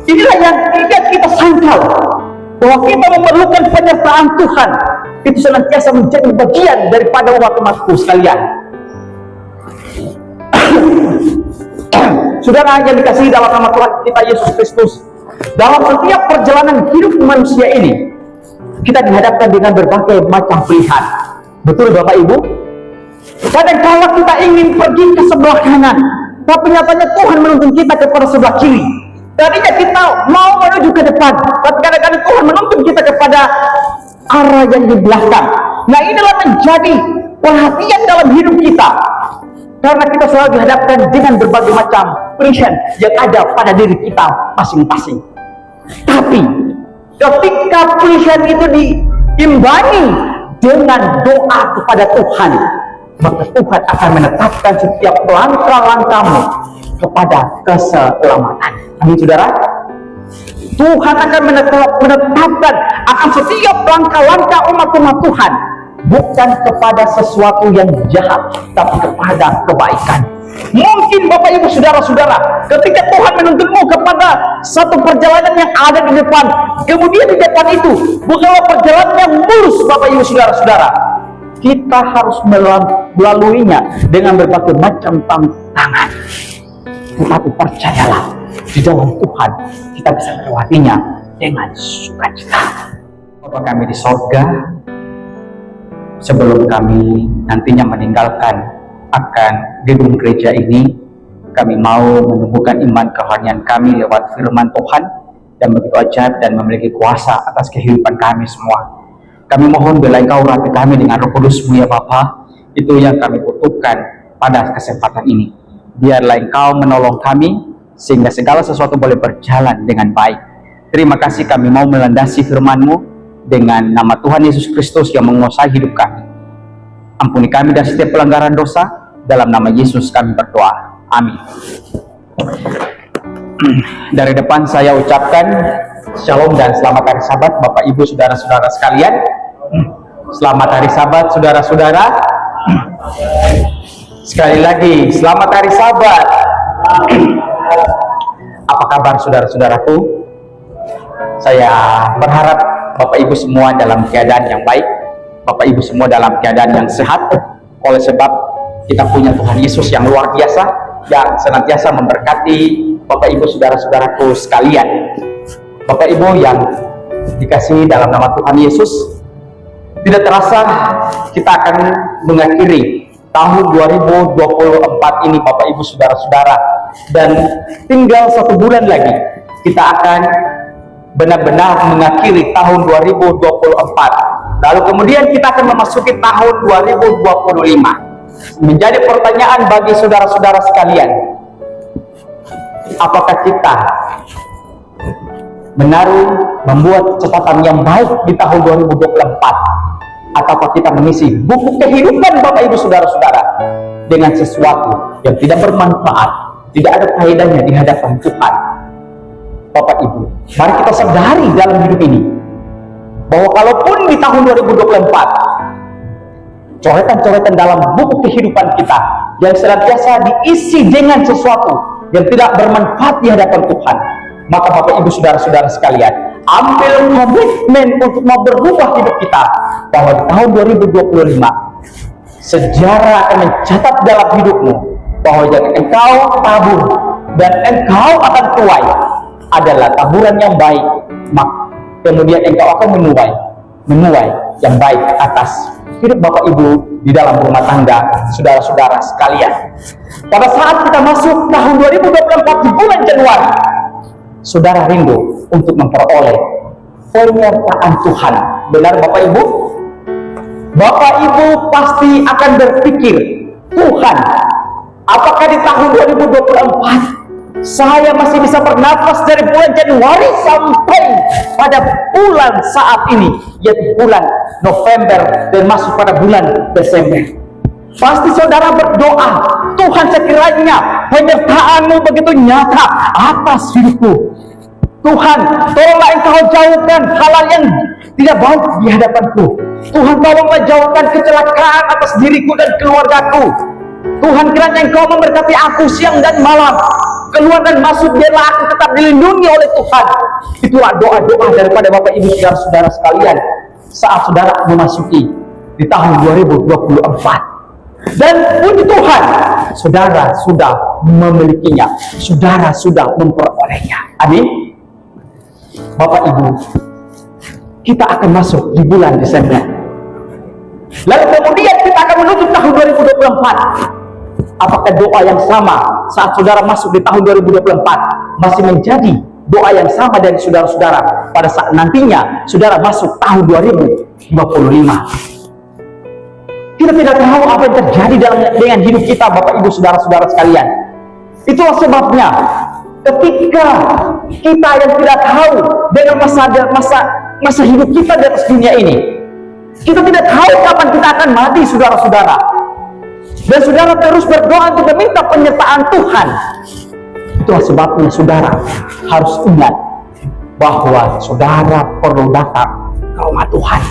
Inilah yang tidak kita sangkal, bahwa kita memerlukan penyertaan Tuhan. Itu senantiasa menjadi bagian daripada umat-umatku sekalian. Saudara yang dikasihi dalam nama Tuhan kita Yesus Kristus, dalam setiap perjalanan hidup manusia ini, kita dihadapkan dengan berbagai macam pilihan. Betul Bapak Ibu? Kadang-kala kita ingin pergi ke sebelah kanan, tapi nyatanya Tuhan menuntun kita kepada sebelah kiri. Tadinya kita mau menuju ke depan, tapi kadang-kadang Tuhan menuntun kita kepada arah yang di belakang. Nah, inilah menjadi perhatian dalam hidup kita, karena kita selalu dihadapkan dengan berbagai macam pilihan yang ada pada diri kita masing-masing. Tapi ketika pilihan itu diimbangi dengan doa kepada Tuhan, maka Tuhan akan menetapkan setiap langkah-langkahmu kepada keselamatan. Amin, saudara. Tuhan akan menetapkan akan setiap langkah-langkah umat-umat Tuhan, bukan kepada sesuatu yang jahat, tapi kepada kebaikan. Mungkin Bapak Ibu saudara-saudara, ketika Tuhan menuntunmu kepada satu perjalanan yang ada di depan, kemudian di depan itu bukanlah perjalanan yang mulus, Bapak Ibu saudara-saudara, kita harus melaluinya dengan berbagai macam tantangan. Tetapi percayalah, di dalam Tuhan kita bisa melewatinya dengan sukacita. Bapa kami di sorga, sebelum kami nantinya meninggalkan akan gedung gereja ini, kami mau menumbuhkan iman kerohanian kami lewat firman Tuhan yang begitu ajaib dan memiliki kuasa atas kehidupan kami semua. Kami mohon bila Engkau urapi kami dengan Roh Kudus-Mu ya Bapa. Itu yang kami butuhkan pada kesempatan ini. Biarlah Engkau menolong kami sehingga segala sesuatu boleh berjalan dengan baik. Terima kasih, kami mau melandasi firman-Mu dengan nama Tuhan Yesus Kristus yang menguasai hidup kami. Ampuni kami dari setiap pelanggaran dosa. Dalam nama Yesus kami berdoa. Amin. Dari depan saya ucapkan Shalom dan selamat hari Sabat Bapak Ibu saudara-saudara sekalian. Selamat hari Sabat saudara-saudara. Sekali lagi selamat hari Sabat. Apa kabar saudara-saudaraku? Saya berharap Bapak Ibu semua dalam keadaan yang baik, Bapak Ibu semua dalam keadaan yang sehat, oleh sebab kita punya Tuhan Yesus yang luar biasa, yang senantiasa memberkati Bapak Ibu saudara-saudaraku sekalian. Bapak Ibu yang dikasihi dalam nama Tuhan Yesus, tidak terasa kita akan mengakhiri tahun 2024 ini Bapak Ibu saudara-saudara, dan tinggal 1 bulan lagi kita akan benar-benar mengakhiri tahun 2024. Lalu kemudian kita akan memasuki tahun 2025. Menjadi pertanyaan bagi saudara-saudara sekalian, apakah kita membuat catatan yang baik di tahun 2024, ataukah kita mengisi buku kehidupan Bapak Ibu saudara-saudara dengan sesuatu yang tidak bermanfaat, tidak ada faedahnya di hadapan Tuhan. Bapak Ibu, mari kita sadari dalam hidup ini bahwa kalaupun di tahun 2024 coretan-coretan dalam buku kehidupan kita yang senantiasa diisi dengan sesuatu yang tidak bermanfaat di hadapan Tuhan, maka Bapak Ibu saudara-saudara sekalian, ambil komitmen untuk mau berubah hidup kita, bahwa di tahun 2025 sejarah akan mencatat dalam hidupmu bahwa yang engkau tabur dan engkau akan tuai adalah taburan yang baik, maka kemudian engkau akan menuai yang baik atas hidup Bapak Ibu di dalam rumah tangga saudara-saudara sekalian. Pada saat kita masuk tahun 2024 di bulan Januari, saudara rindu untuk memperoleh penyertaan Tuhan. Benar Bapak Ibu? Bapak Ibu pasti akan berpikir, Tuhan, apakah di tahun 2024 saya masih bisa bernafas dari bulan Januari sampai pada bulan saat ini, yaitu bulan November dan masuk pada bulan Desember? Pasti saudara berdoa, Tuhan sekiranya penyertaan-Mu begitu nyata atas hidupku. Tuhan, tolonglah Engkau jauhkan hal-hal yang tidak baik di hadapanku. Tuhan, tolonglah jauhkan kecelakaan atas diriku dan keluargaku. Tuhan, kiranya Engkau memberkati aku siang dan malam. keluar dan masuk, biarlah aku tetap dilindungi oleh Tuhan. Itulah doa-doa daripada Bapak Ibu saudara-saudara sekalian saat saudara memasuki di tahun 2024. Dan puji Tuhan, saudara sudah memilikinya, saudara sudah memperolehnya. Amin. Bapak Ibu, kita akan masuk di bulan Desember. Lalu kemudian kita akan menuju tahun 2024. Apakah doa yang sama saat saudara masuk di tahun 2024 masih menjadi doa yang sama dari saudara-saudara pada saat nantinya saudara masuk tahun 2025? Kita tidak tahu apa yang terjadi dengan hidup kita, Bapak Ibu saudara-saudara sekalian. Itulah sebabnya ketika kita yang tidak tahu dengan masa hidup kita di atas dunia ini, kita tidak tahu kapan kita akan mati, saudara-saudara. Dan saudara terus berdoa untuk meminta penyertaan Tuhan. Itulah sebabnya saudara harus ingat bahwa saudara perlu datang ke rumah Tuhan.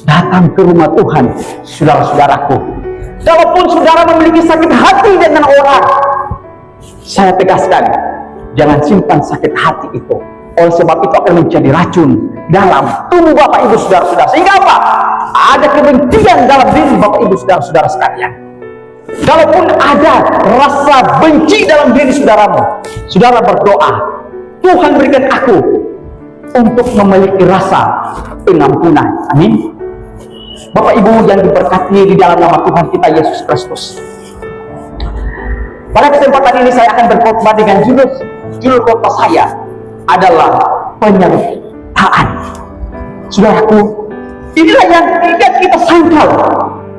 Datang ke rumah Tuhan, saudara-saudaraku. Kalaupun saudara memiliki sakit hati dengan orang, saya tegaskan, jangan simpan sakit hati itu. Oleh sebab itu akan menjadi racun dalam tubuh Bapak Ibu saudara-saudara. Sehingga apa? Ada kebencian dalam diri Bapak Ibu saudara-saudara sekalian. Kalaupun ada rasa benci dalam diri saudaramu, saudara berdoa, Tuhan berikan aku untuk memiliki rasa pengampunan. Amin. Bapak Ibu yang diberkati di dalam nama Tuhan kita Yesus Kristus, pada kesempatan ini saya akan berkhotbah dengan judul khotbah saya adalah penyertaan. Saudaraku, inilah yang tidak kita sangkal,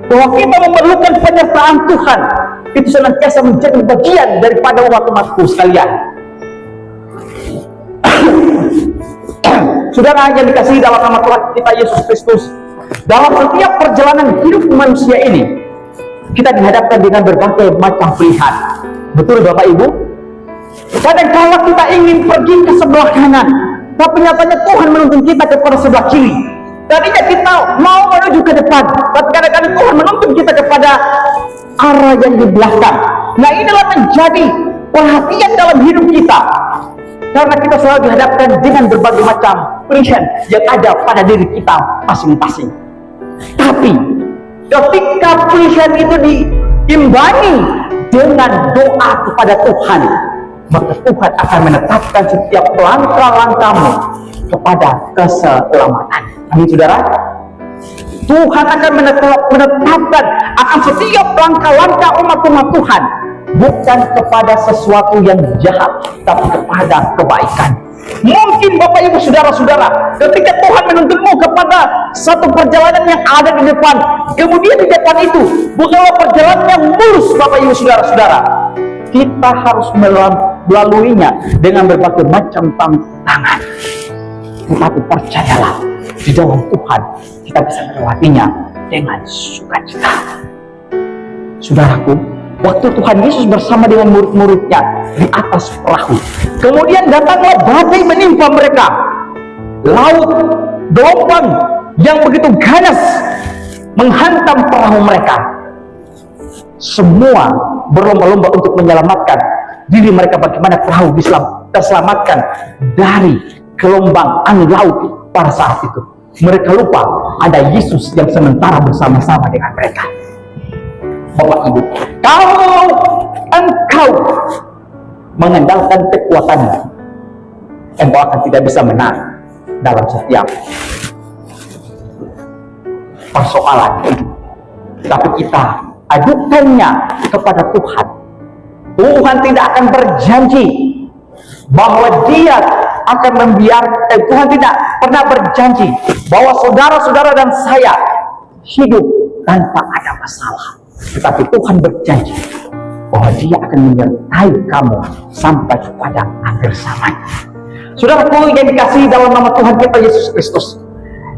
bahwa kita memerlukan penyertaan Tuhan. Itu senantiasa menjadi bagian daripada umat-umatku sekalian. Saudara yang dikasihi dalam nama Tuhan kita Yesus Kristus, dalam setiap perjalanan hidup manusia ini, kita dihadapkan dengan berbagai macam pilihan. Betul Bapak Ibu? Kadang-kala kita ingin pergi ke sebelah kanan, tapi nyatanya Tuhan menuntun kita kepada sebelah kiri. Tadinya kita mau menuju ke depan, tapi kadang-kadang Tuhan menuntun kita kepada arah yang di belakang. Nah, inilah menjadi perhatian dalam hidup kita, karena kita selalu dihadapkan dengan berbagai macam pilihan yang ada pada diri kita masing-masing. Tapi ketika pilihan itu diimbangi dengan doa kepada Tuhan, maka Tuhan akan menetapkan setiap langkah-langkahmu kepada keselamatan. Amin, saudara. Tuhan akan menetapkan akan setiap langkah-langkah umat-umat Tuhan, bukan kepada sesuatu yang jahat, tapi kepada kebaikan. Mungkin Bapak Ibu saudara-saudara, ketika Tuhan menuntunmu kepada satu perjalanan yang ada di depan, kemudian di depan itu bukanlah perjalanan yang mulus, Bapak Ibu saudara-saudara. Kita harus melaluinya dengan berbagai macam tantangan. Tetapi percayalah, di dalam Tuhan kita bisa melewatinya dengan sukacita. Saudaraku, waktu Tuhan Yesus bersama dengan murid-muridnya di atas perahu, kemudian datanglah badai menimpa mereka. Laut, gelombang yang begitu ganas menghantam perahu mereka. Semua berlomba-lomba untuk menyelamatkan diri mereka, bagaimana perahu bisa terselamatkan dari gelombang angin laut pada saat itu. Mereka lupa ada Yesus yang sementara bersama-sama dengan mereka. Bapak Ibu, kalau engkau mengandalkan kekuatanmu, engkau akan tidak bisa menang dalam setiap persoalan hidup. Tapi kita ajukannya kepada Tuhan. Tuhan tidak akan berjanji bahwa Dia akan membiarkan, Tuhan tidak pernah berjanji bahwa saudara-saudara dan saya hidup tanpa ada masalah. Tetapi Tuhan berjanji bahwa Dia akan menyertai kamu sampai kepada akhir zaman. Saudaraku yang dikasihi dalam nama Tuhan kita Yesus Kristus,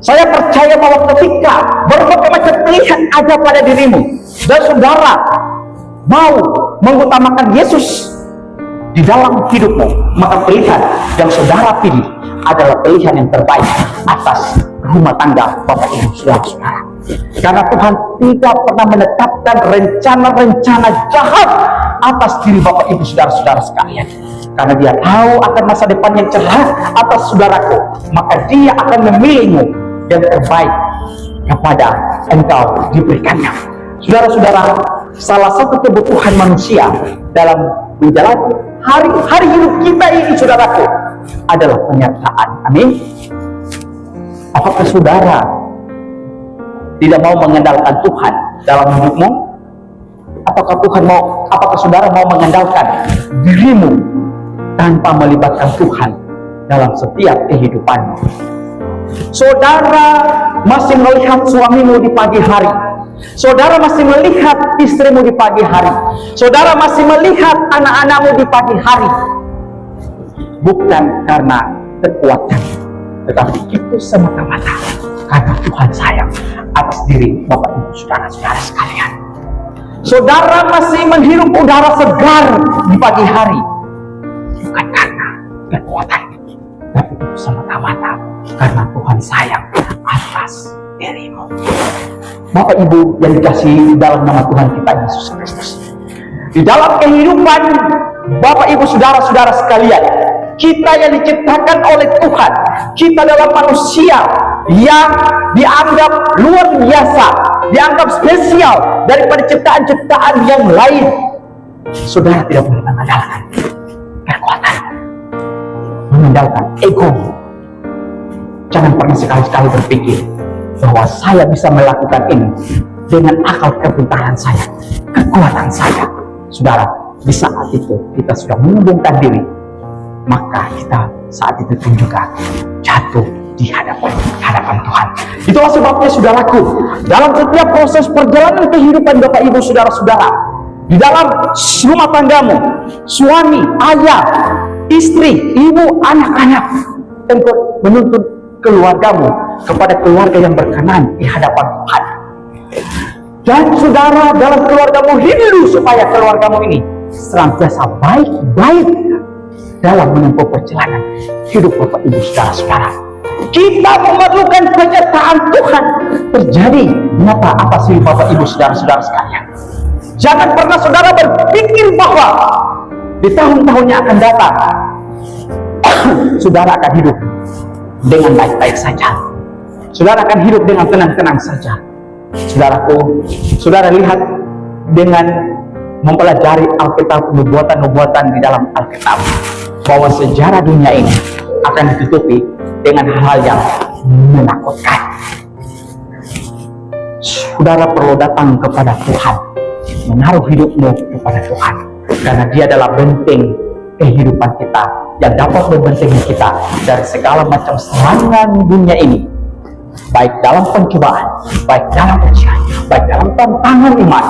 saya percaya bahwa ketika berbagai macam pilihan ada pada dirimu dan saudara mau mengutamakan Yesus di dalam hidupmu, maka pilihan yang saudara pilih adalah pilihan yang terbaik atas rumah tangga Bapak Ibu saudara-saudara. Karena Tuhan tidak pernah menetapkan rencana-rencana jahat atas diri Bapak Ibu saudara-saudara sekalian. Karena dia tahu akan masa depan yang cerah atas saudaraku, maka dia akan memilihmu yang terbaik kepada engkau diberikannya. Saudara-saudara, salah satu kebutuhan manusia dalam menjalani hari hidup kita ini, saudaraku, adalah penyertaan. Amin. Apakah saudara tidak mau mengandalkan Tuhan dalam hidupmu? Apakah saudara mau mengandalkan dirimu tanpa melibatkan Tuhan dalam setiap kehidupanmu? Saudara masih melihat suamimu di pagi hari, saudara masih melihat istrimu di pagi hari, saudara masih melihat anak-anakmu di pagi hari, bukan karena kekuatan, tetapi itu semata-mata karena Tuhan sayang atas diri Bapak Ibu saudara-saudara sekalian. Saudara masih menghirup udara segar di pagi hari, bukan karena kekuatan, tapi itu semata-mata karena Tuhan sayang atas dirimu. Bapak Ibu yang dikasihi dalam nama Tuhan kita Yesus Kristus, di dalam kehidupan Bapak Ibu saudara-saudara sekalian, kita yang diciptakan oleh Tuhan, kita adalah manusia yang dianggap luar biasa, dianggap spesial daripada ciptaan-ciptaan yang lain. Saudara tidak boleh mengandalkan kekuatan, mengandalkan ego. Jangan pernah sekali-sekali berpikir bahwa saya bisa melakukan ini dengan akal kepintaran saya, kekuatan saya. Saudara, di saat itu kita sudah menyombongkan diri, maka kita saat itu pun juga jatuh di hadapan Tuhan. Itulah sebabnya saudaraku, dalam setiap proses perjalanan kehidupan Bapak Ibu saudara-saudara, di dalam rumah tanggamu, suami, ayah, istri, ibu, anak-anak, engkau menuntut keluargamu kepada keluarga yang berkenan di hadapan Tuhan. Dan saudara, dalam keluargamu rindu supaya keluargamu ini senantiasa baik-baik dalam menempuh perjalanan hidup Bapak Ibu saudara-saudara. Kita memerlukan penyertaan Tuhan terjadi nyata atas diri Bapak Ibu saudara-saudara sekalian. Jangan pernah saudara berpikir bahwa di tahun-tahun yang akan datang saudara akan hidup dengan baik-baik saja, saudara akan hidup dengan tenang-tenang saja. Saudaraku, saudara lihat dengan mempelajari Alkitab, nubuatan-nubuatan di dalam Alkitab, bahwa sejarah dunia ini akan ditutupi dengan hal-hal yang menakutkan. Saudara perlu datang kepada Tuhan, menaruh hidupmu kepada Tuhan, karena Dia adalah benteng kehidupan kita yang dapat membentengi kita dari segala macam serangan dunia ini, baik dalam pencobaan, baik dalam ujian, baik dalam tantangan iman.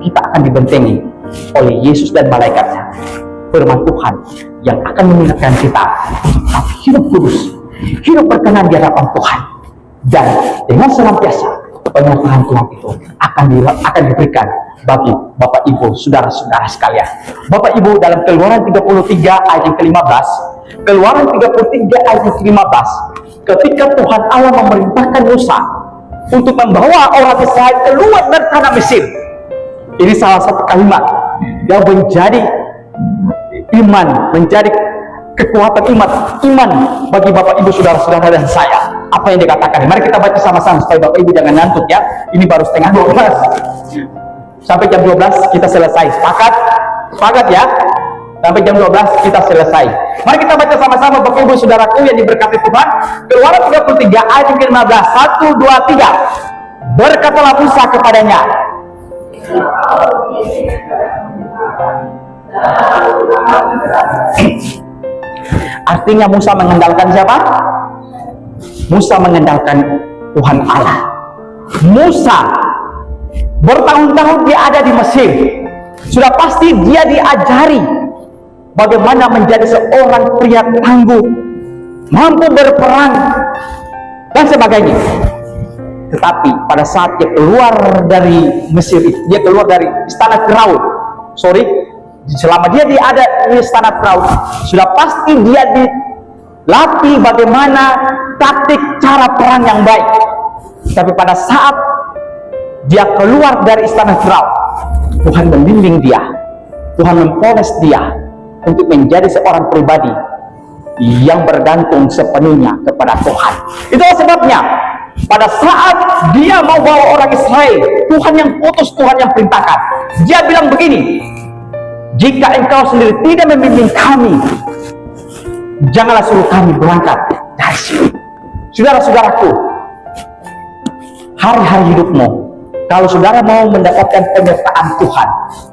Kita akan dibentengi oleh Yesus dan malaikatnya, firman Tuhan yang akan mengingatkan kita untuk hidup kudus, hidup berkenan di hadapan Tuhan, dan dengan senantiasa penyertaan Tuhan itu akan diberikan bagi Bapak Ibu saudara-saudara sekalian. Bapak Ibu, dalam Keluaran 33 ayat yang ke-15, Keluaran 33 ayat yang ke-15, ketika Tuhan Allah memerintahkan Musa untuk membawa orang Israel keluar dari tanah Mesir, ini salah satu kalimat yang menjadi iman, menjadi kekuatan iman bagi Bapak Ibu saudara-saudara dan saya. Apa yang dikatakan? Mari kita baca sama-sama supaya Bapak Ibu jangan ngantuk ya. Ini baru setengah 12. Sampai jam 12 kita selesai. Sepakat ya? Sampai jam 12 kita selesai. Mari kita baca sama-sama Bapak Ibu saudaraku yang diberkati Tuhan. Keluaran 33 ayat yang ke-15. 1, 2, 3. Berkatalah Musa kepadanya. Artinya Musa mengandalkan siapa? Musa mengandalkan Tuhan Allah. Musa bertahun-tahun dia ada di Mesir. Sudah pasti dia diajari bagaimana menjadi seorang pria tangguh, mampu berperang dan sebagainya. Tetapi pada saat dia keluar dari Mesir, dia keluar dari istana Firaun. Selama dia ada di istana Firaun, sudah pasti dia dilatih bagaimana taktik cara perang yang baik. Tapi pada saat dia keluar dari istana Firaun, Tuhan membimbing dia Tuhan mempoles dia untuk menjadi seorang pribadi yang bergantung sepenuhnya kepada Tuhan. Itulah sebabnya pada saat dia mau bawa orang Israel, Tuhan yang putus, Tuhan yang perintahkan. Dia bilang begini, jika engkau sendiri tidak membimbing kami, janganlah suruh kami berangkat dari sini. Saudara-saudaraku, hari-hari hidupmu, kalau saudara mau mendapatkan penyertaan Tuhan,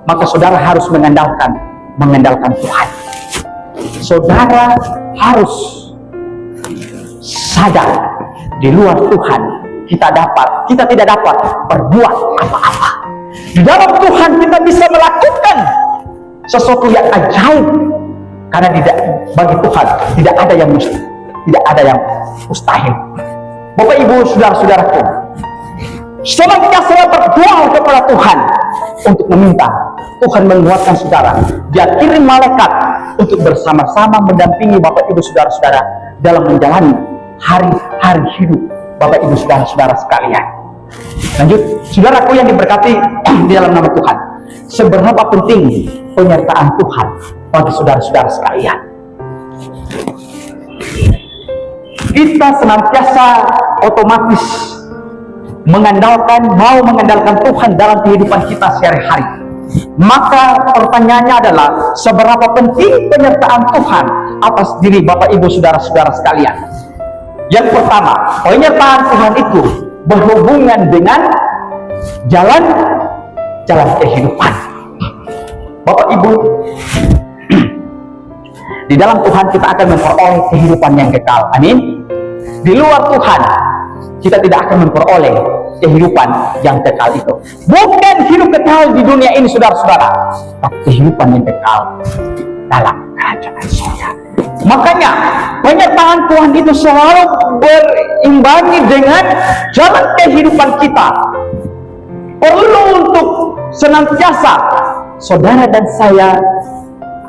maka saudara harus mengandalkan Tuhan. Saudara harus sadar, di luar Tuhan kita tidak dapat berbuat apa-apa. Di dalam Tuhan kita bisa melakukan sesuatu yang ajaib, karena bagi Tuhan tidak ada yang mustahil. Bapak Ibu, saudara-saudaraku, senantiasa berdoa kepada Tuhan untuk meminta Tuhan menguatkan saudara. Dia kirim malaikat untuk bersama-sama mendampingi Bapak Ibu saudara-saudara dalam menjalani hari-hari hidup Bapak Ibu saudara-saudara sekalian. Lanjut, saudaraku yang diberkati di dalam nama Tuhan, seberapa penting penyertaan Tuhan bagi saudara-saudara sekalian. Kita senantiasa otomatis mau mengandalkan Tuhan dalam kehidupan kita sehari-hari. Maka pertanyaannya adalah, seberapa penting penyertaan Tuhan atas diri Bapak Ibu saudara-saudara sekalian. Yang pertama, penyertaan Tuhan itu berhubungan dengan jalan kehidupan. Bapak Ibu, di dalam Tuhan kita akan memperoleh kehidupan yang kekal. Amin. Di luar Tuhan kita tidak akan memperoleh kehidupan yang kekal itu. Bukan hidup kekal di dunia ini, saudara-saudara, tapi kehidupan yang kekal dalam kerajaan surga. Makanya penyertaan Tuhan itu selalu berimbangi dengan jalan kehidupan kita. Perlu untuk senantiasa saudara dan saya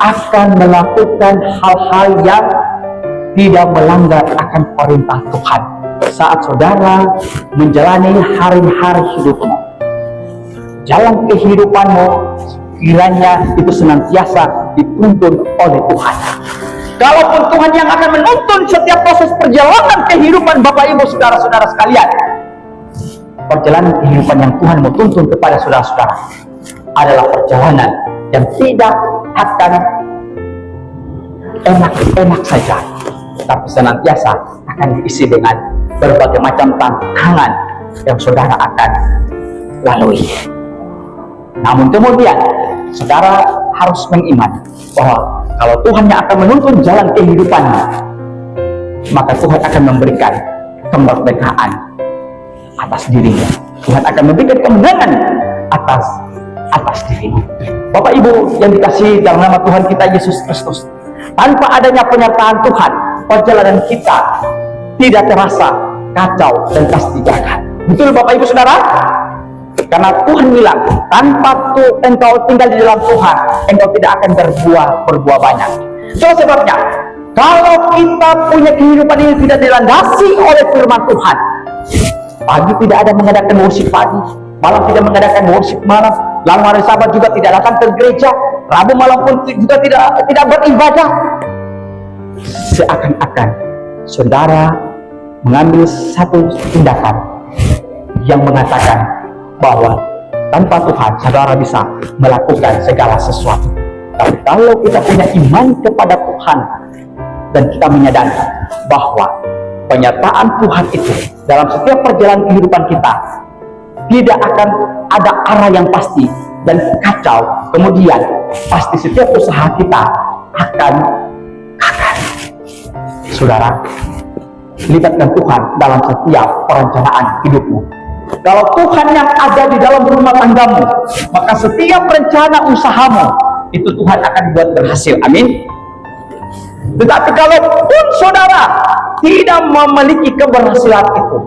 akan melakukan hal-hal yang tidak melanggar akan perintah Tuhan saat saudara menjalani hari-hari hidupmu. Jalan kehidupanmu kiranya itu senantiasa dituntun oleh Tuhan. Kalaupun Tuhan yang akan menuntun setiap proses perjalanan kehidupan Bapak Ibu saudara-saudara sekalian, perjalanan kehidupan yang Tuhan mau tuntun kepada saudara-saudara adalah perjalanan yang tidak akan enak-enak saja, tapi senantiasa akan diisi dengan berbagai macam tantangan yang saudara akan lalui. Namun kemudian saudara harus mengiman bahwa kalau Tuhan yang akan menuntun jalan kehidupannya, maka Tuhan akan memberikan kemerdekaan atas dirinya. Tuhan akan memberikan kemenangan atas dirinya. Bapak Ibu yang dikasihi dalam nama Tuhan kita Yesus Kristus, tanpa adanya penyertaan Tuhan, perjalanan kita tidak terasa kacau dan pasti gagal. Betul Bapak Ibu Saudara? Karena Tuhan bilang, tanpa engkau tinggal di dalam Tuhan, engkau tidak akan berbuah banyak. Itulah sebabnya, kalau kita punya kehidupan ini tidak dilandasi oleh firman Tuhan, pagi tidak ada mengadakan worship pagi, malam tidak mengadakan worship malam, lalu hari Sabat juga tidak datang ke gereja, Rabu malam pun juga tidak beribadah, seakan-akan saudara mengambil satu tindakan yang mengatakan bahwa tanpa Tuhan saudara bisa melakukan segala sesuatu. Tapi kalau kita punya iman kepada Tuhan dan kita menyadari bahwa penyertaan Tuhan itu dalam setiap perjalanan kehidupan kita tidak akan ada arah yang pasti dan kacau, kemudian pasti setiap usaha kita akan gagal. Saudara, libatkan Tuhan dalam setiap perencanaan hidupmu. Kalau Tuhan yang ada di dalam rumah tanggamu, maka setiap rencana usahamu itu Tuhan akan buat berhasil. Amin. Tetapi kalau pun saudara tidak memiliki keberhasilan itu,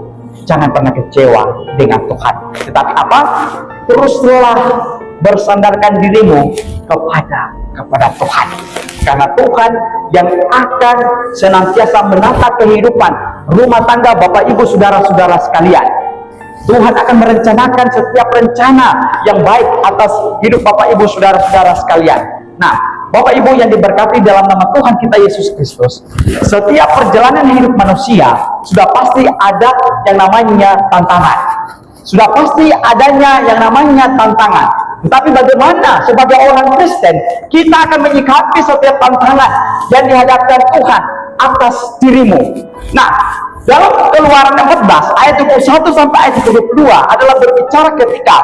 jangan pernah kecewa dengan Tuhan. Tetapi apa? Teruslah bersandarkan dirimu kepada Tuhan. Karena Tuhan yang akan senantiasa menata kehidupan rumah tangga Bapak Ibu saudara-saudara sekalian. Tuhan akan merencanakan setiap rencana yang baik atas hidup Bapak Ibu saudara-saudara sekalian. Nah, Bapak Ibu yang diberkati dalam nama Tuhan kita Yesus Kristus, setiap perjalanan hidup manusia sudah pasti ada yang namanya tantangan. Sudah pasti adanya yang namanya tantangan. Tetapi bagaimana sebagai orang Kristen kita akan menyikapi setiap tantangan yang dihadapkan Tuhan atas dirimu? Nah, dalam Keluaran 14 ayat 21 sampai ayat 22 adalah berbicara ketika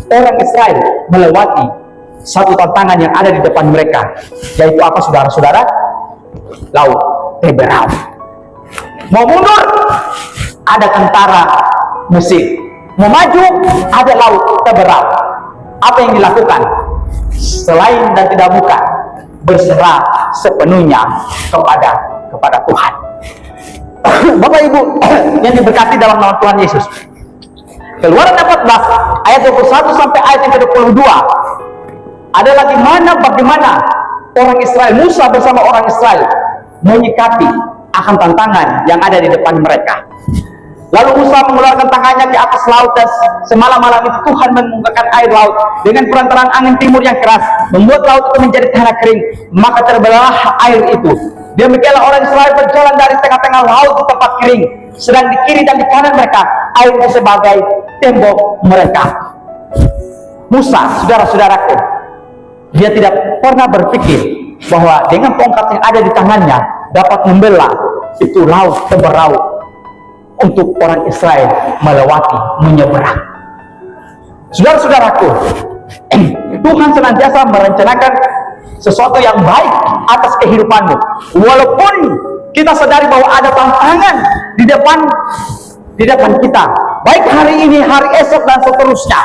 orang Israel melewati satu tantangan yang ada di depan mereka, yaitu apa saudara-saudara? Laut Teberau. Mau mundur, ada tentara Mesir. Mau maju, ada laut Teberau. Apa yang dilakukan? Selain dan tidak bukan berserah sepenuhnya kepada Tuhan. Bapak Ibu yang diberkati dalam nama Tuhan Yesus, Keluaran 14 ayat 21 sampai ayat yang ke-22 adalah bagaimana orang Israel, Musa bersama orang Israel menyikapi akan tantangan yang ada di depan mereka. Lalu Musa mengeluarkan tangannya ke atas laut, dan semalam-malam itu Tuhan membukakan air laut dengan perantaraan angin timur yang keras, membuat laut itu menjadi tanah kering, maka terbelah air itu. Demikianlah orang Israel berjalan dari tengah-tengah laut di tempat kering, sedang di kiri dan di kanan mereka air itu sebagai tembok mereka. Musa, saudara-saudaraku, dia tidak pernah berpikir bahwa dengan tongkat yang ada di tangannya dapat membelah itu laut Teberau untuk orang Israel melewati, menyeberang. Saudara-saudaraku, Tuhan senantiasa merencanakan sesuatu yang baik atas kehidupanmu. Walaupun kita sadari bahwa ada tantangan di depan kita, baik hari ini, hari esok, dan seterusnya.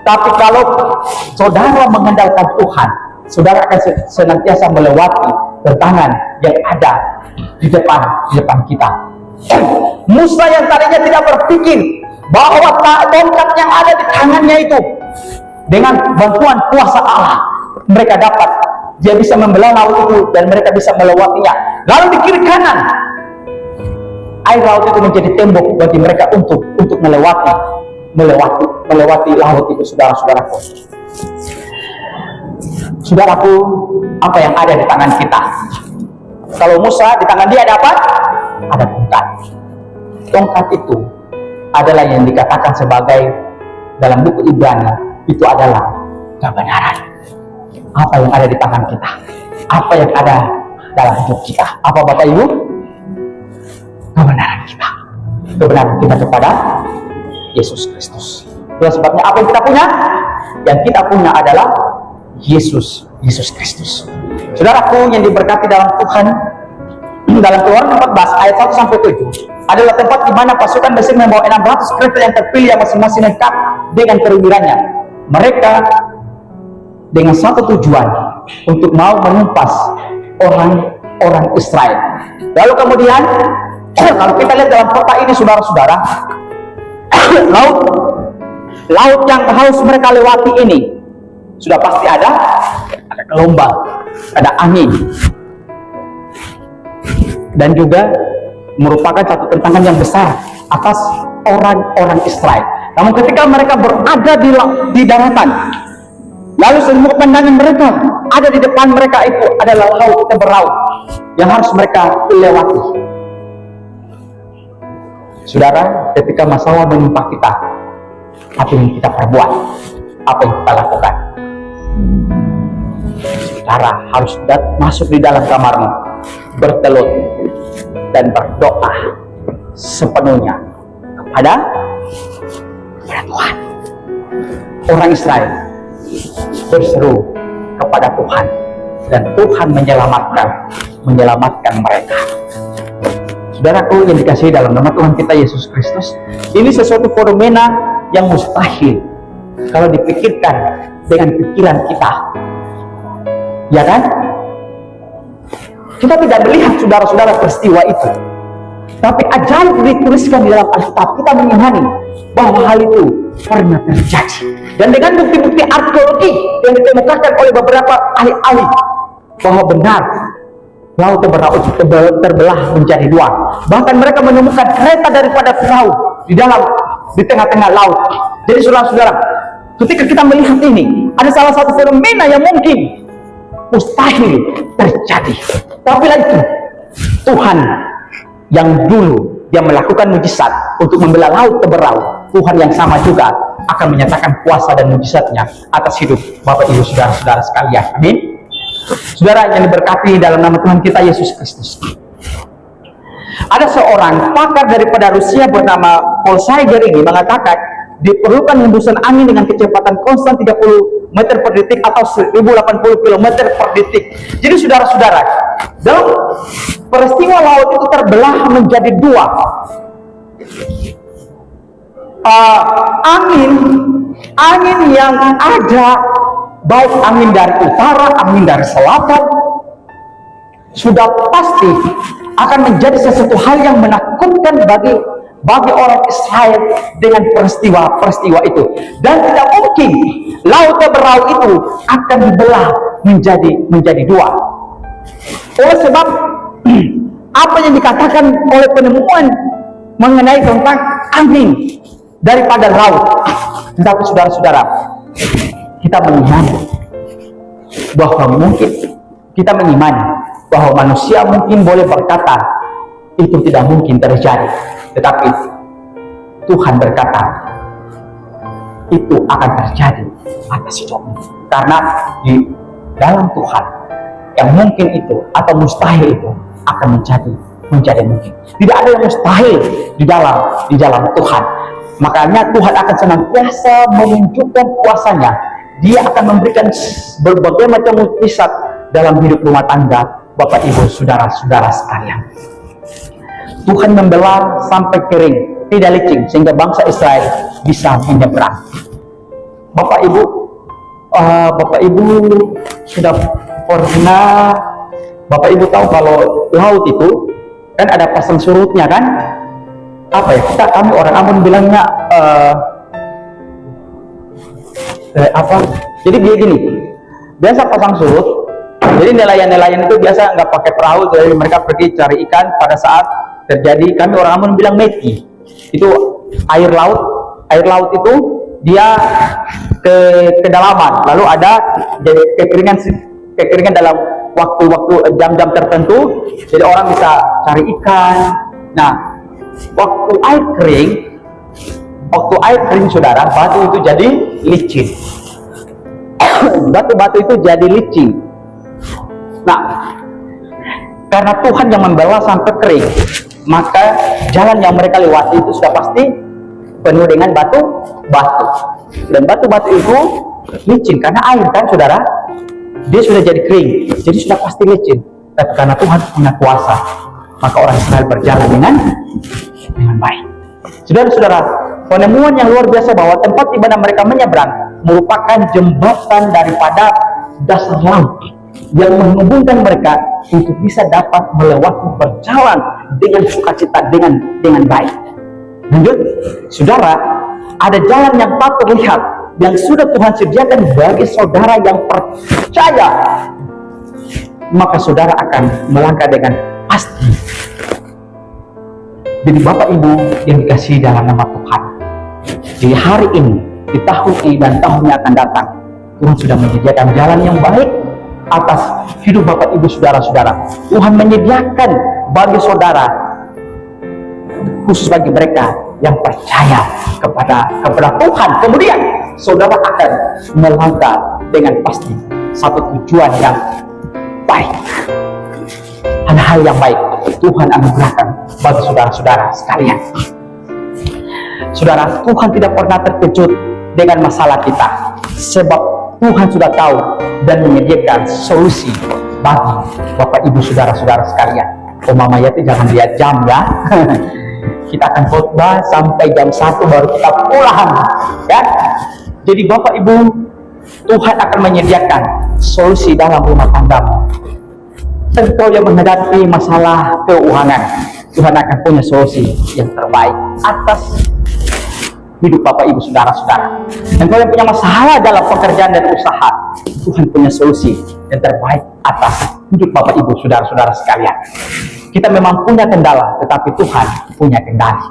Tapi kalau saudara mengandalkan Tuhan, saudara akan senantiasa melewati tantangan yang ada di depan kita. Musa yang tadinya tidak berpikir bahwa tongkat yang ada di tangannya itu dengan bantuan kuasa Allah mereka dapat, dia bisa membelah laut itu dan mereka bisa melewatinya. Lalu di kiri kanan air laut itu menjadi tembok bagi mereka untuk melewati laut itu. Saudara-saudaraku, saudaraku, apa yang ada di tangan kita? Kalau Musa, di tangan dia ada apa? Ada tongkat. Tongkat itu adalah yang dikatakan sebagai, dalam buku Ibrani, itu adalah kebenaran. Apa yang ada di tangan kita? Apa yang ada dalam hidup kita? Apa Bapak Ibu? Kebenaran kita. Kebenaran kita kepada Yesus Kristus. Itulah sebabnya apa yang kita punya? Yang kita punya adalah Yesus Kristus. Saudaraku yang diberkati dalam Tuhan, dalam Keluaran 14 ayat 1 sampai 7 adalah tempat di mana pasukan Mesir membawa 600 kereta yang terpilih yang masing-masing lengkap dengan perwirannya. Mereka dengan satu tujuan, untuk mau menumpas orang Israel. Lalu kemudian kalau kita lihat dalam kota ini, saudara-saudara, laut yang harus mereka lewati ini sudah pasti ada gelombang, ada angin, dan juga merupakan satu tantangan yang besar atas orang-orang Israel. Namun ketika mereka berada di daratan, lalu semua pandangan mereka ada di depan mereka, itu adalah laut Teberau yang harus mereka lewati. Saudara, ketika masalah menimpa kita, apa yang kita perbuat? Apa yang kita lakukan? Saudara harus masuk di dalam kamarmu, bertelut dan berdoa sepenuhnya kepada Tuhan. Orang Israel berseru kepada Tuhan, dan Tuhan menyelamatkan mereka. Saudaraku yang dikasihi dalam nama Tuhan kita Yesus Kristus, ini sesuatu fenomena yang mustahil kalau dipikirkan dengan pikiran kita, ya kan? Kita tidak melihat, saudara-saudara, peristiwa itu, tapi ajaib dituliskan di dalam Alkitab. Kita mengimani bahwa hal itu pernah terjadi, dan dengan bukti-bukti arkeologi yang ditemukan oleh beberapa ahli-ahli bahwa benar laut Teberau terbelah menjadi dua. Bahkan mereka menemukan kereta daripada Firaun di tengah-tengah laut. Jadi saudara-saudara, ketika kita melihat ini, ada salah satu fenomena yang mungkin mustahil terjadi. Tapi lagi Tuhan yang dulu dia melakukan mujizat untuk membelah laut teberau, Tuhan yang sama juga akan menyatakan kuasa dan mujizatnya atas hidup Bapak Ibu saudara-saudara sekalian. Amin. Saudara yang diberkati dalam nama Tuhan kita Yesus Kristus. Ada seorang pakar daripada Rusia bernama Paul Sager ini mengatakan diperlukan hembusan angin dengan kecepatan konstan 30 meter per detik atau 1080 km per detik. Jadi saudara-saudara, dalam peristiwa laut itu terbelah menjadi dua. Angin yang ada, baik angin dari utara, angin dari selatan, sudah pasti akan menjadi sesuatu hal yang menakutkan bagi orang Israel dengan peristiwa itu. Dan tidak mungkin laut teberau itu akan dibelah menjadi dua. Oleh sebab apa yang dikatakan oleh penemuan mengenai tentang angin daripada laut. Tetapi saudara-saudara, kita mengimani bahwa manusia mungkin boleh berkata itu tidak mungkin terjadi, tetapi Tuhan berkata itu akan terjadi atas hidupmu. Karena di dalam Tuhan yang mungkin itu atau mustahil itu akan menjadi mungkin. Tidak ada yang mustahil di dalam Tuhan. Makanya Tuhan akan senantiasa menunjukkan kuasanya. Dia akan memberikan berbagai macam mujizat dalam hidup rumah tangga Bapak Ibu saudara-saudara sekalian. Tuhan membelah sampai kering, tidak licin, sehingga bangsa Israel bisa menyeberang. Bapak Ibu sudah pernah, Bapak Ibu tahu kalau laut itu kan ada pasang surutnya kan? Apa ya? Kami orang Ambon bilangnya Jadi dia gini, biasa pasang surut. Jadi nelayan-nelayan itu biasa nggak pakai perahu, jadi mereka pergi cari ikan pada saat terjadi, kami orang Ambon bilang meti. Itu air laut itu dia ke kedalaman, lalu ada jadi kekeringan dalam waktu jam-jam tertentu, jadi orang bisa cari ikan. Nah, waktu air kering saudara, batu itu jadi licin. Batu-batu itu jadi licin. Nah, karena Tuhan yang membelah sampai kering, maka jalan yang mereka lewati itu sudah pasti penuh dengan batu-batu. Dan batu-batu itu licin karena air kan saudara, dia sudah jadi kering, jadi sudah pasti licin. Tapi karena Tuhan punya kuasa, maka orang Israel berjalan dengan baik. Saudara-saudara, penemuan yang luar biasa bahwa tempat di mana mereka menyeberang merupakan jembatan daripada dasar laut yang menghubungkan mereka untuk bisa dapat melewati berjalan dengan sukacita, dengan baik. Lanjut, saudara, ada jalan yang tak terlihat yang sudah Tuhan sediakan bagi saudara yang percaya, maka saudara akan melangkah dengan pasti. Jadi Bapak Ibu yang dikasihi dalam nama Tuhan, di hari ini, di tahun ini dan tahun yang akan datang, Tuhan sudah menyediakan jalan yang baik atas hidup Bapak Ibu saudara-saudara. Tuhan menyediakan bagi saudara, khusus bagi mereka yang percaya kepada Tuhan. Kemudian saudara akan melangkah dengan pasti satu tujuan yang baik. Hal-hal yang baik Tuhan anugerahkan bagi saudara-saudara sekalian. Saudara, Tuhan tidak pernah terkejut dengan masalah kita, sebab Tuhan sudah tahu dan menyediakan solusi bagi Bapak Ibu saudara-saudara sekalian. Mama Yati jangan lihat jam ya. Kita akan khotbah sampai jam 1 baru kita pulang ya. Jadi Bapak Ibu, Tuhan akan menyediakan solusi dalam rumah tanggamu. Engkau yang menghadapi masalah keuangan, Tuhan akan punya solusi yang terbaik atas hidup Bapak Ibu saudara-saudara. Engkau yang punya masalah dalam pekerjaan dan usaha, Tuhan punya solusi yang terbaik atas hidup Bapak Ibu saudara-saudara sekalian. Kita memang punya kendala, tetapi Tuhan punya kendali.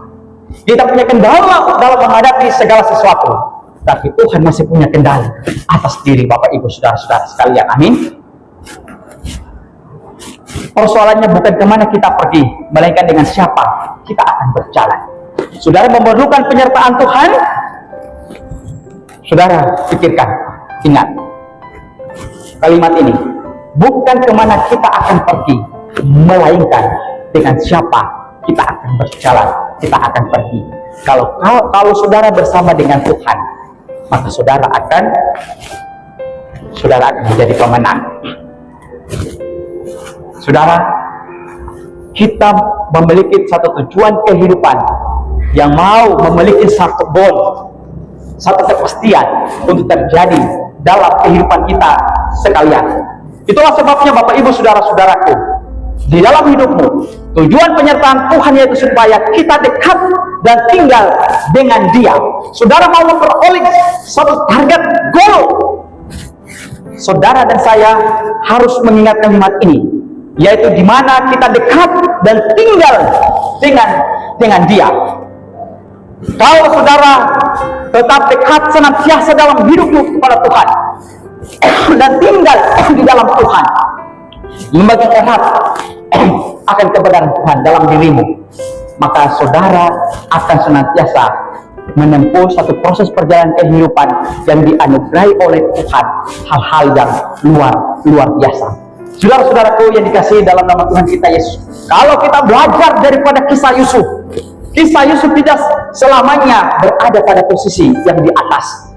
Kita punya kendala dalam menghadapi segala sesuatu, tapi Tuhan masih punya kendali atas diri Bapak Ibu saudara-saudara sekalian. Amin. Persoalannya bukan kemana kita pergi, melainkan dengan siapa kita akan berjalan. Saudara memerlukan penyertaan Tuhan. Saudara pikirkan, ingat kalimat ini. Bukan kemana kita akan pergi, melainkan dengan siapa kita akan berjalan, kita akan pergi. Kalau saudara bersama dengan Tuhan, maka saudara akan menjadi pemenang. Saudara, kita memiliki satu tujuan kehidupan yang mau memiliki satu goal, satu kepastian untuk terjadi dalam kehidupan kita sekalian. Itulah sebabnya Bapak Ibu Saudara-saudaraku, di dalam hidupmu, tujuan penyertaan Tuhan yaitu supaya kita dekat dan tinggal dengan Dia. Saudara mau memperoleh satu target goal, saudara dan saya harus mengingat kalimat ini, yaitu di mana kita dekat dan tinggal dengan Dia. Kalau saudara tetap dekat senantiasa dalam hidupmu kepada Tuhan dan tinggal di dalam Tuhan, memegang erat akan kebenaran Tuhan dalam dirimu, maka saudara akan senantiasa menempuh satu proses perjalanan kehidupan yang dianugerahi oleh Tuhan, hal-hal yang luar biasa. Saudara-saudaraku yang dikasihi dalam nama Tuhan kita Yesus, kalau kita belajar daripada kisah Yusuf tidak selamanya berada pada posisi yang di atas,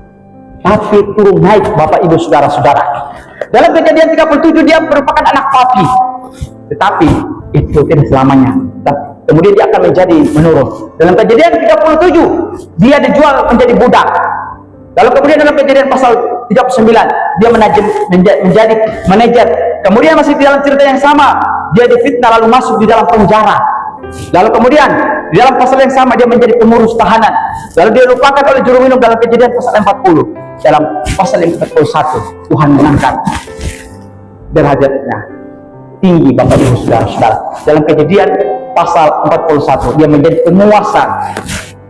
tapi turun naik. Bapak Ibu Saudara-saudara, dalam Kejadian 37 dia merupakan anak papi, tetapi itu tidak selamanya. Kemudian dia akan menjadi menurun. Dalam Kejadian 37 dia dijual menjadi budak. Lalu kemudian dalam Kejadian pasal 39 dia menjadi manajer. Kemudian masih di dalam cerita yang sama, dia difitnah lalu masuk di dalam penjara. Lalu kemudian di dalam pasal yang sama dia menjadi pengurus tahanan. Lalu dia lupakan oleh juru minum dalam Kejadian pasal 40. Dalam pasal yang 41 Tuhan mengangkat derajatnya tinggi. Bapak Ibu Saudara-saudara, dalam Kejadian pasal 41 dia menjadi penguasa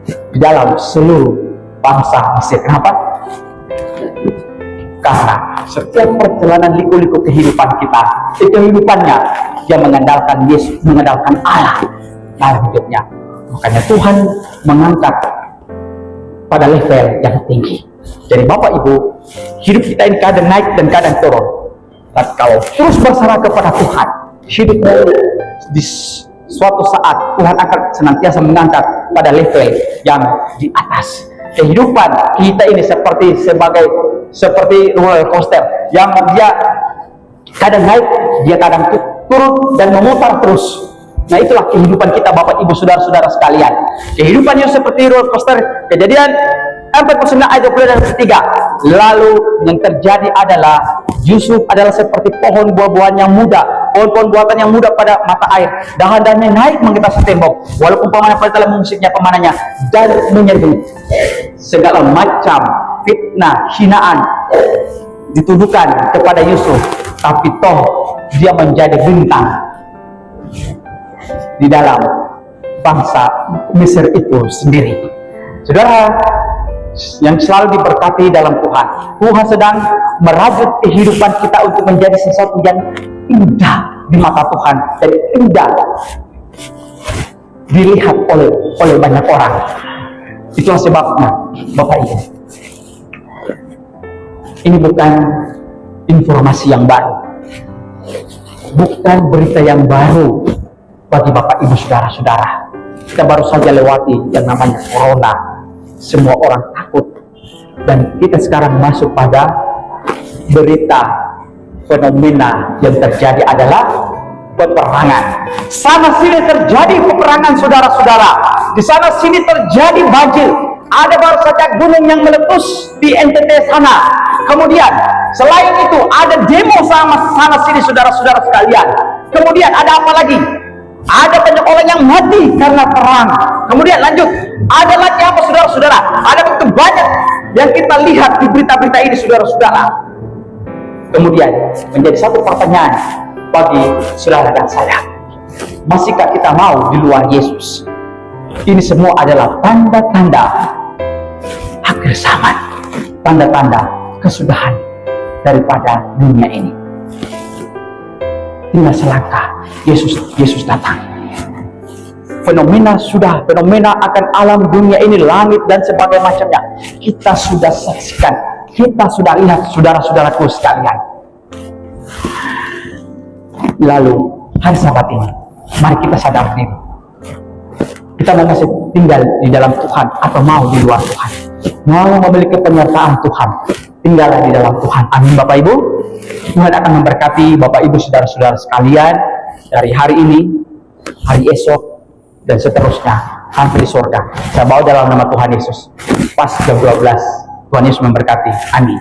di dalam seluruh bangsa Mesir. Kenapa? Karena setiap perjalanan liku-liku kehidupan kita, kehidupannya dia mengandalkan Yesus, mengandalkan Allah dalam hidupnya. Makanya Tuhan mengangkat pada level yang tinggi. Jadi Bapak Ibu, hidup kita ini kadang naik dan kadang turun. Tapi kalau terus berserah kepada Tuhan, hidupmu di suatu saat Tuhan akan senantiasa mengangkat pada level yang di atas. Kehidupan kita ini seperti roller coaster yang dia kadang naik, dia kadang turun dan memutar terus. Nah, itulah kehidupan kita Bapak Ibu Saudara-saudara sekalian. Kehidupannya seperti roller coaster. Kejadian 49 ayat 20 dan 3. Lalu yang terjadi adalah Yusuf adalah seperti pohon buah-buahan yang muda, pohon-pohon buatan yang muda pada mata air. Dahan-dahannya naik mengetasi tembok, walaupun pamannya telah mengusiknya pamanannya dan menyerbu. Segala macam fitnah, hinaan dituduhkan kepada Yusuf, tapi toh dia menjadi bintang di dalam bangsa Mesir itu sendiri. Saudara yang selalu diberkati dalam Tuhan, Tuhan sedang merajut kehidupan kita untuk menjadi sesuatu yang indah di mata Tuhan dan indah dilihat oleh banyak orang. Itulah sebabnya Bapak Ibu, ini bukan informasi yang baru, bukan berita yang baru bagi Bapak Ibu Saudara-saudara. Kita baru saja lewati yang namanya corona. Semua orang takut, dan kita sekarang masuk pada berita fenomena yang terjadi adalah peperangan. Sana sini terjadi peperangan, saudara-saudara. Di sana sini terjadi banjir. Ada baru saja gunung yang meletus di NTT sana. Kemudian selain itu ada demo sana sini, saudara-saudara sekalian. Kemudian ada apa lagi? Ada banyak orang yang mati karena perang. Kemudian lanjut, ada lagi apa, saudara-saudara? Ada begitu banyak yang kita lihat di berita-berita ini, saudara-saudara. Kemudian menjadi satu pertanyaan bagi saudara dan saya, masihkah kita mau di luar Yesus? Ini semua adalah tanda-tanda akhir zaman, tanda-tanda kesudahan daripada dunia ini. tinggal selangkah Yesus datang. Fenomena akan alam dunia ini, langit dan sebagainya macamnya, kita sudah saksikan, kita sudah lihat, saudara-saudaraku sekalian. Lalu hari Sabat ini, mari kita sadar diri, kita mau masih tinggal di dalam Tuhan atau mau di luar Tuhan, mau memiliki penyertaan Tuhan, tinggallah di dalam Tuhan. Amin Bapak Ibu. Tuhan akan memberkati Bapak Ibu saudara-saudara sekalian dari hari ini, hari esok, dan seterusnya sampai di surga. Saya bawa dalam nama Tuhan Yesus. Pas jam 12. Tuhan Yesus memberkati. Amin.